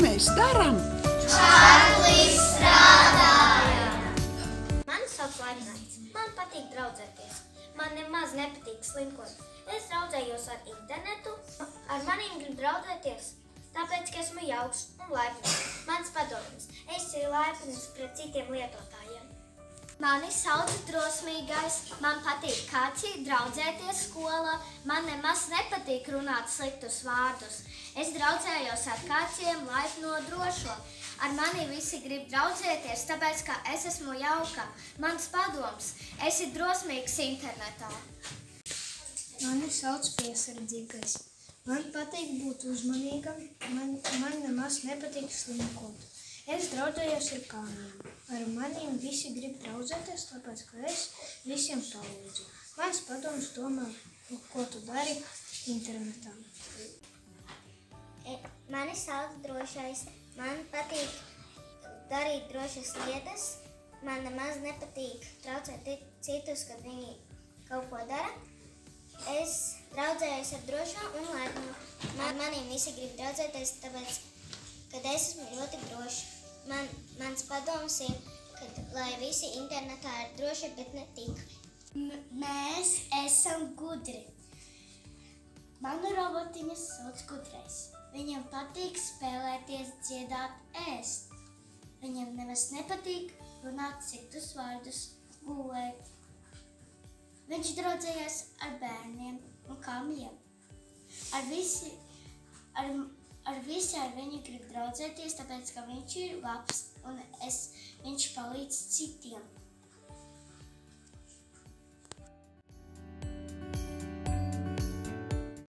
mēs darām? Čārlis strādājam! Mani sauc Laimnaits. Man patīk draudzēties. Man nemaz nepatīk slinkot. Es draudzējos ar internetu. Ar maniem grib draudzēties, tāpēc, ka esmu jauks un laipns. Mans padoms. Es esmu laipns pret citiem lietotājiem. Mani sauc Drosmīgais. Man patīk kaķi, draudzēties skolā. Man nemaz nepatīk runāt sliktus vārdus. Es draudzējos ar kaķiem, laipno, drošo. Ar mani visi grib draudzēties, tāpēc, ka es esmu jauka. Mans padoms. Esi drosmīgs internetā. Mani sauc Piesardzīgais. Man patīk būt uzmanīgam. Man nemaz nepatīk slinkot. Es draudzējos ar kāniem. Ar maniem visi grib draudzēties, tāpēc, ka es visiem palīdzu. Mans padoms domā, ko tu dari internetā. Mani sauc Drošais. Man patīk darīt drošas lietas. Man nemaz nepatīk traucēt citus, kad viņi kaut ko dara. Es draudzējos ar drošo un laipnu. Maniem visi grib draudzēties, tāpēc, kad es esmu ļoti drošs. Mans padoms ir, lai visi internetā ir droši, bet ne tik. Mēs esam gudri. Manu robotiņu sauc Gudrais. Viņam patīk spēlēties, dziedāt, ēst. Viņam nemaz nepatīk runāt citus vārdus, gulēt. Viņš draudzējās ar bērniem un kamiem. Ar visi ar viņu grib draudzēties, tāpēc, ka viņš ir labs un viņš palīdz citiem.